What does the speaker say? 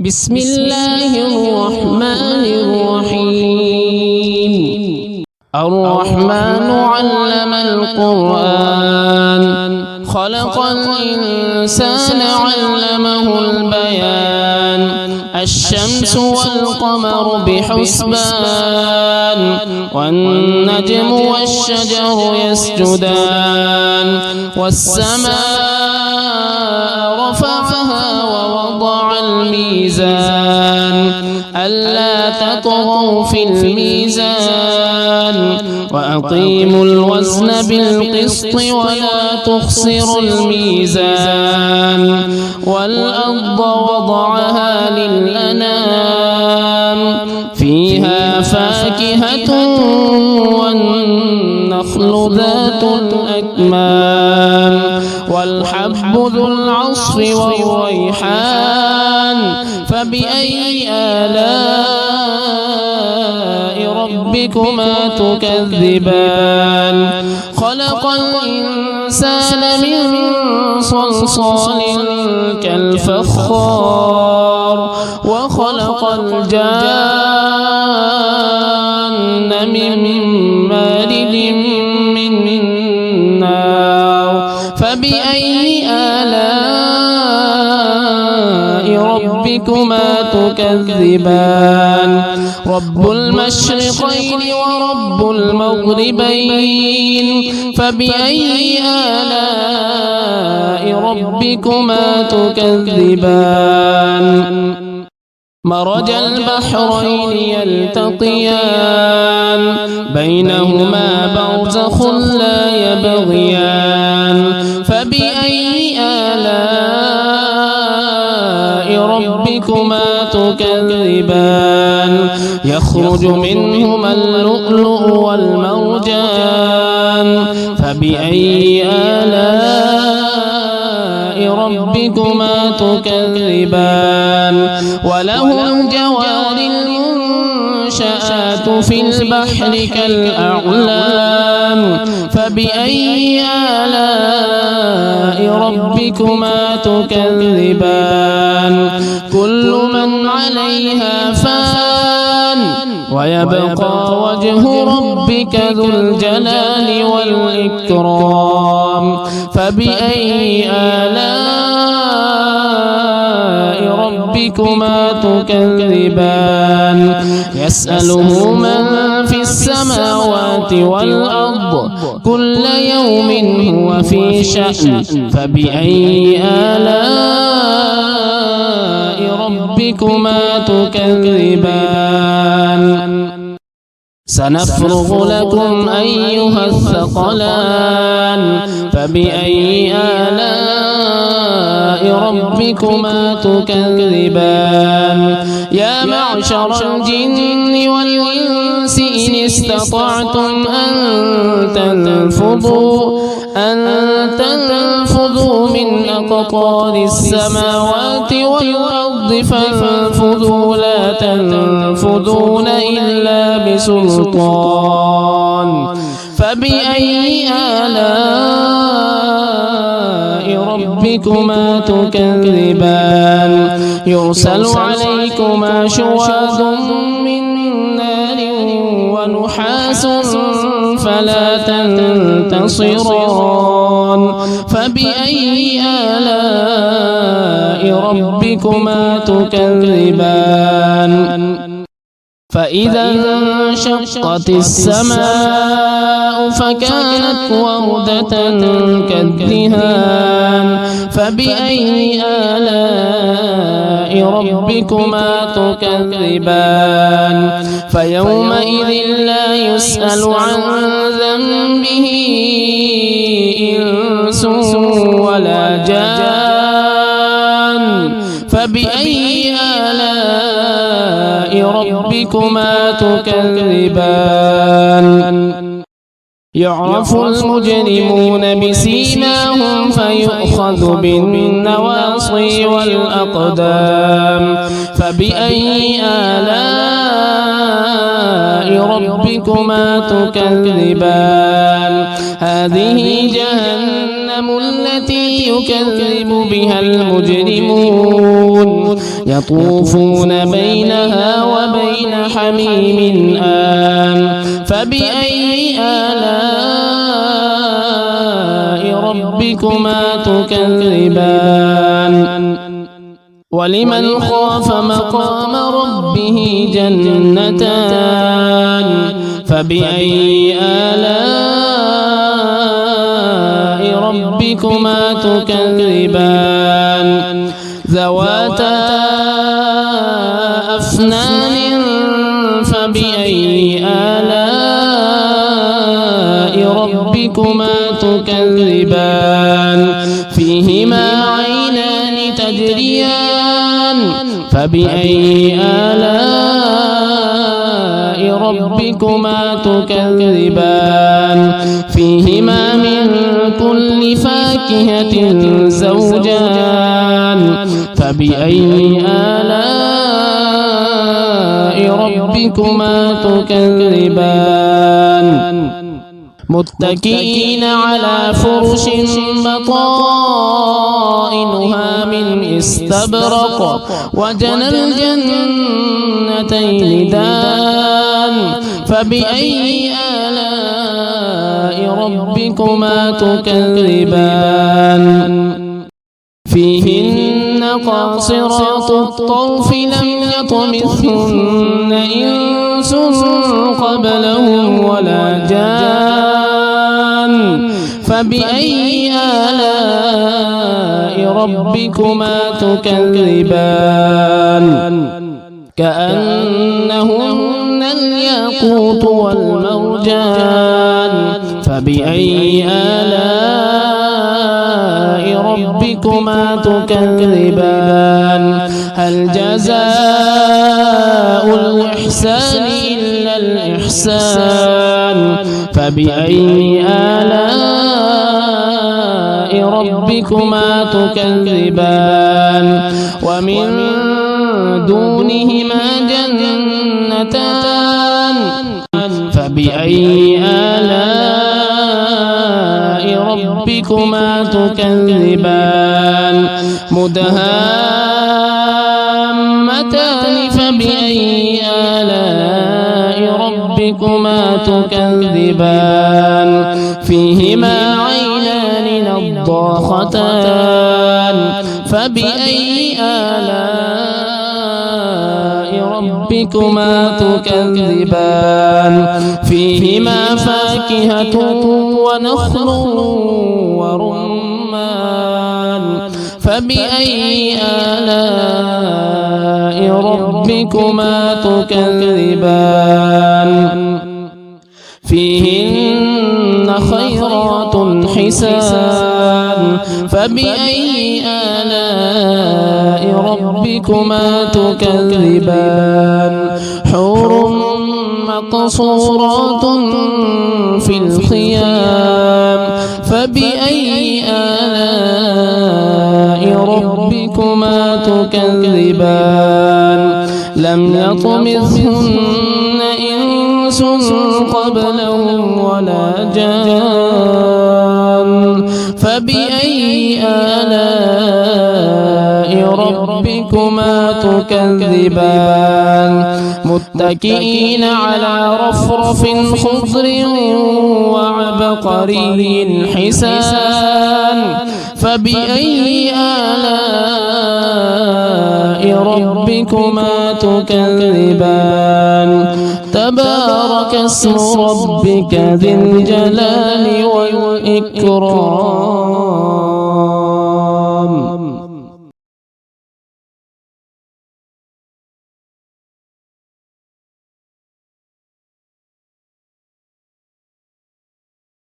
بسم الله الرحمن الرحيم. الرحمن علم القرآن، خلق الإنسان علمه البيان. الشمس والقمر بحسبان، والنجم والشجر يسجدان. والسماء رفعها ووضع الميزان، ألا تطغوا في الميزان. وأقيموا الوزن بالقسط ولا تخسروا الميزان. والأرض وضعها للأنام، فيها فاكهة والنخل ذات الأكمام. والحب ذو العصف والريحان، فبأي آلاء ربكما تكذبان. خلق الإنسان من صلصال كالفخار، وخلق الجان من مارد من نار. فبأي آلاء ربكما تكذبان. رب المشرقين ورب المغربين، فبأي آلاء ربكما تكذبان. مرج البحرين يلتقيان، بينهما برزخ لا يبغيان. فبأي آلاء ربكما تكذبان. يخرج منهما اللؤلؤ والمرجان، فبأي آلاء ربكما تكذبان. وله الجوار المنشآت في البحر كالأعلام، فبأي آلاء ربكما تكذبان. كل من عليها فان، ويبقى وجه ربك ذو الجلال والإكرام. فبأي آلاء ربكما تكذبان. يسأله من في السماوات والأرض، كل يوم هو في شأن. فبأي آلاء ربكما تكذبان. سنفرغ لكم أيها الثقلان، فبأي آلاء ربكما تكذبان. يا معشر الجن والإنس إن استطعتم أن تنفذوا من أقطار السماوات والأرض فانفذوا، لا تنفذون إلا بسلطان. فبأي آلاء ربكما تكذبان. يرسل عليكما شواظ من نار ونحاس فلا تنتصران. فبأي آلاء ربكما تكذبان. فإذا انشقت السماء فكانت وردة كالدهان. فبأي آلاء ربكما تكذبان. فيومئذ لا يسأل عن ذنبه إنس ولا جان. فبأي آلاء ربكما تكذبان. يعرف المجرمون بسيماهم فيؤخذ بالنواصي والأقدام. فبأي آلاء ربكما تكذبان. هذه جهنم التي يكذب بها المجرمون. يطوفون بينها وبين حميم آن فبأي آلاء ربكما تكذبان ولمن خاف مقام ربه جنتان فبأي آلاء ربكما تكذبان ذواتا أفنان فبأي آلاء ربكما تكذبان فيهما عينان تجريان فبأي آلاء ربكما تكذبان فيهما من كل فاكهة زوجان فبأي آلاء ربكما تكذبان متكئين على فرش بطائنها من استبرق وجنى الجنتين دان فبأي آلاء ربكما تكذبان فيهن قاصرات الطرف لم يطمثهن إنس قبلهم ولا جان فبأي آلاء ربكما تكذبان كأنهن الياقوت والمرجان فبأي آلاء ربكما تكذبان هل جزاء الإحسان إلا الإحسان فبأي آلاء ربكما تكذبان ومن دونهما جنتان فبأي آلاء ربكما تكذبان مدهامتان فبأي آلاء ربكما تكذبان فيهما عينان نضاختان فبأي آلاء ربكما تكذبان فيهما فاكهة ونخل ورمان فبأي آلاء ربكما تكذبان فيهن خيرات حسان فبأي آلاء ربكما تكذبان حور مقصورات في الخيام فبأي آلاء ربكما تكذبان لم يطمثهن إنس قبلهم ولا جان فبأي آلاء ربكما تكذبان متكئين على رفرف خضر وعبقري حسان فبأي آلاء ربكما تكذبان تبارك اسم ربك ذي الجلال والإكرام